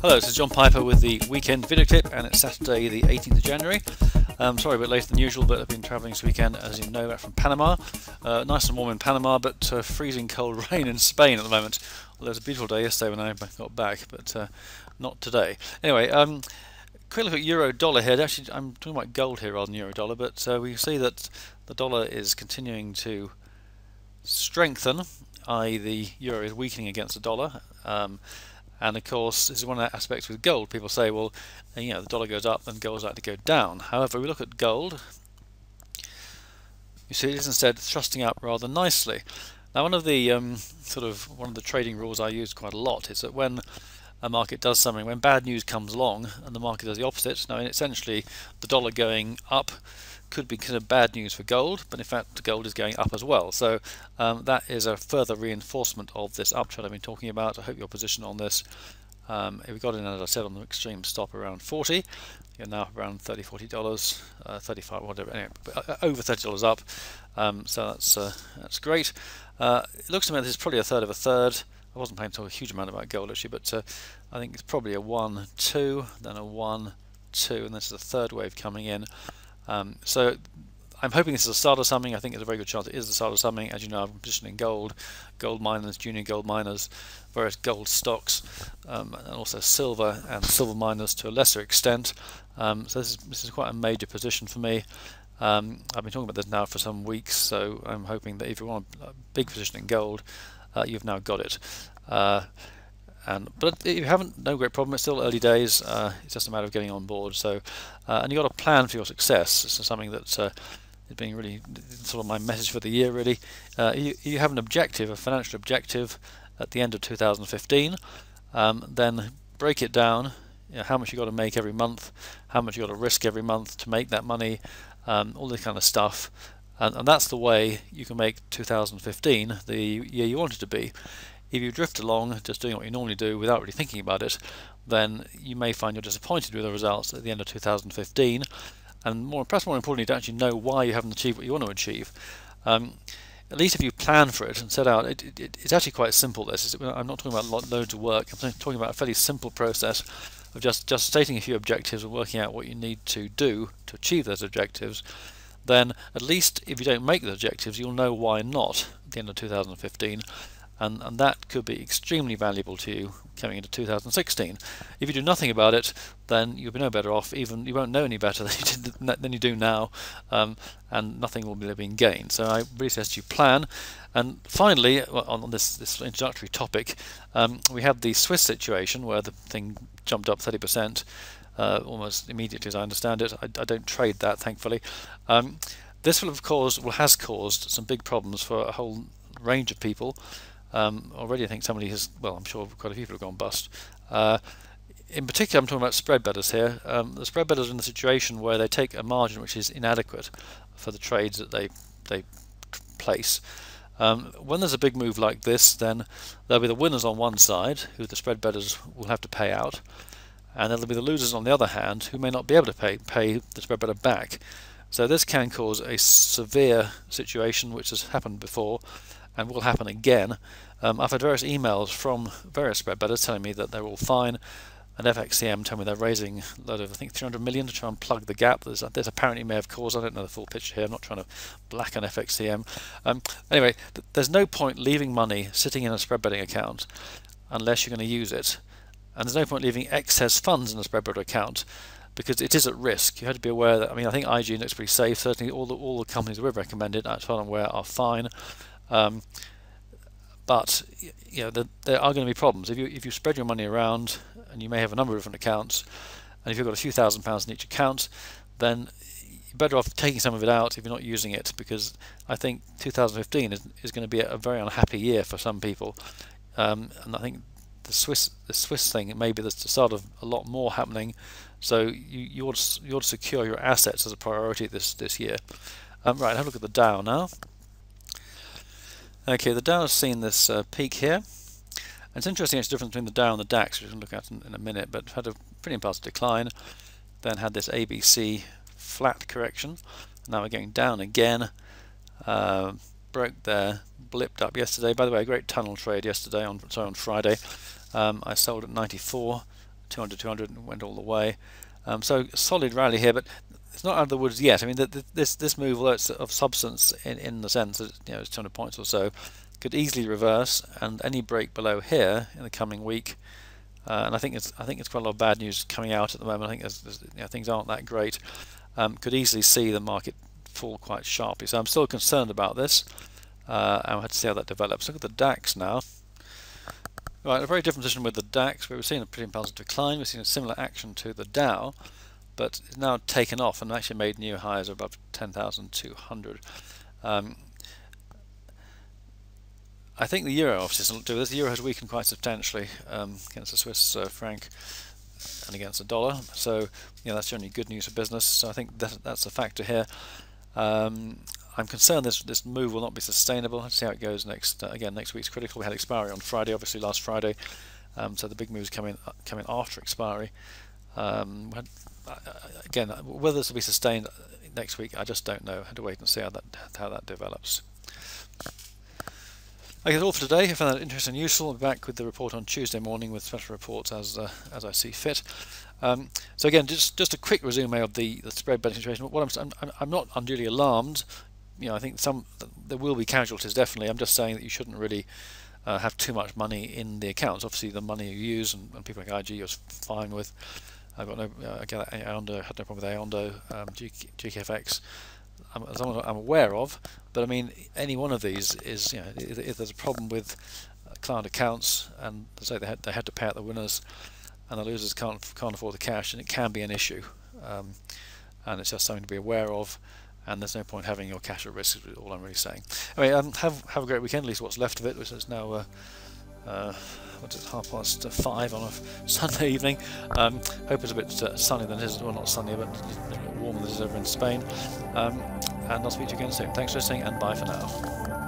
Hello, this is John Piper with the weekend video clip, and it's Saturday the 18th of January. Sorry, a bit later than usual, but I've been travelling this weekend, as you know, back from Panama. Nice and warm in Panama, but freezing cold rain in Spain at the moment. Well, there was a beautiful day yesterday when I got back, but not today. Anyway, quick look at euro dollar here. Actually, I'm talking about gold here rather than euro dollar, but we see that the dollar is continuing to strengthen, i.e. the euro is weakening against the dollar. And of course, this is one of the aspects with gold. People say, well, you know, the dollar goes up, then gold's likely to go down. However, we look at gold, you see it is instead thrusting up rather nicely. Now, one of the trading rules I use quite a lot is that when a market does something, when bad news comes along and the market does the opposite, now essentially the dollar going up could be kind of bad news for gold, but in fact gold is going up as well. So that is a further reinforcement of this uptrend I've been talking about. I hope your position on this, if we got in, as I said, on the extreme stop around 40, you're now around $30–40, 35, whatever, anyway, over $30 up. So that's great. It looks to me this is probably a third of a third. I wasn't planning to talk a huge amount about gold actually, but I think it's probably a 1-2, then a 1-2, and this is the third wave coming in. So I'm hoping this is the start of something. I think there's a very good chance it is the start of something. As you know, I'm positioning gold, gold miners, junior gold miners, various gold stocks, and also silver and silver miners to a lesser extent. So this is quite a major position for me. I've been talking about this now for some weeks, so I'm hoping that if you want a big position in gold, you've now got it. But if you haven't, no great problem. It's still early days. It's just a matter of getting on board. So, and you've got a plan for your success. This is something that is being really sort of my message for the year. Really, you have an objective, a financial objective, at the end of 2015. Then break it down. You know, how much you got to make every month, how much you got to risk every month to make that money, all this kind of stuff. And that's the way you can make 2015 the year you want it to be. If you drift along just doing what you normally do without really thinking about it, then you may find you're disappointed with the results at the end of 2015, and perhaps more importantly, you don't actually know why you haven't achieved what you want to achieve. At least if you plan for it and set out, it's actually quite simple. I'm not talking about loads of work. I'm talking about a fairly simple process of just stating a few objectives and working out what you need to do to achieve those objectives. Then at least if you don't make the objectives, you'll know why not at the end of 2015. And that could be extremely valuable to you coming into 2016. If you do nothing about it, then you'll be no better off. Even you won't know any better than you do now, and nothing will be being gained. So I really suggest you plan. And finally, on this introductory topic, we have the Swiss situation where the thing jumped up 30% almost immediately, as I understand it. I don't trade that, thankfully. This has caused some big problems for a whole range of people. Already I think somebody has, well, I'm sure quite a few people have gone bust. In particular, I'm talking about spread bettors here. The spread bettors are in the situation where they take a margin which is inadequate for the trades that they place. When there's a big move like this, then there'll be the winners on one side, who the spread bettors will have to pay out, and there'll be the losers on the other hand, who may not be able to pay the spread bettor back. So this can cause a severe situation, which has happened before and will happen again. I've had various emails from various spread bettors telling me that they're all fine, and FXCM tell me they're raising a load of, I think, 300 million to try and plug the gap. There's apparently may have caused. I don't know the full picture here. I'm not trying to blacken FXCM. Anyway, there's no point leaving money sitting in a spread betting account unless you're going to use it, and there's no point leaving excess funds in a spread betting account, because it is at risk. You have to be aware that, I mean, I think IG looks pretty safe. Certainly all the companies we've recommended, as far as I'm aware, are fine. But you know, there are going to be problems if you spread your money around, and you may have a number of different accounts, and if you've got a few £1,000s in each account, then you're better off taking some of it out if you're not using it, because I think 2015 is going to be a very unhappy year for some people, and I think the Swiss thing, maybe there's the start of a lot more happening. So you ought to secure your assets as a priority this year. Right, have a look at the Dow now. Okay, the Dow has seen this peak here. And it's interesting, it's the difference between the Dow and the DAX, which we'll look at in a minute, but had a pretty impulsive decline, then had this ABC flat correction. Now we're going down again, broke there, blipped up yesterday. By the way, a great tunnel trade yesterday, on Friday. I sold at 94, 200, 200 and went all the way. So solid rally here, but it's not out of the woods yet. I mean, this move, although it's of substance in the sense that it's 200 points or so, could easily reverse, and any break below here in the coming week. And I think it's quite a lot of bad news coming out at the moment. I think things aren't that great. Could easily see the market fall quite sharply. So I'm still concerned about this. And we'll have to see how that develops. Look at the DAX now. Right, a very different position with the DAX, where we've seen a pretty impulsive decline. We've seen a similar action to the Dow, but it's now taken off and actually made new highs above 10,200. I think the euro obviously has something to do with this. The euro has weakened quite substantially against the Swiss franc and against the dollar. So that's generally good news for business. So I think that's a factor here. I'm concerned this move will not be sustainable. Let's see how it goes next. Again, next week's critical. We had expiry on Friday, obviously last Friday. So the big moves come in after expiry. Again, whether this will be sustained next week, I just don't know. I have to wait and see how that develops. Okay, that's all for today. If you found that interesting and useful, I'll be back with the report on Tuesday morning with special reports as I see fit. So again, just a quick resume of the spread betting situation. What I'm not unduly alarmed. I think there will be casualties, definitely. I'm just saying that you shouldn't really have too much money in the accounts. Obviously, the money you use and people like IG you're fine with. I've got no Aondo, had no problem with Aondo, GKFX. As long as I'm aware of, but I mean, any one of these is, if there's a problem with client accounts and say they had to pay out the winners and the losers can't afford the cash, and it can be an issue, and it's just something to be aware of. And there's no point having your cash at risk, is all I'm really saying. Anyway, have a great weekend, at least what's left of it, which is now what's it, 5:30 on a Sunday evening. Hope it's a bit sunny than it is, well, not sunny, but a bit warmer than it is over in Spain. And I'll speak to you again soon. Thanks for listening, and bye for now.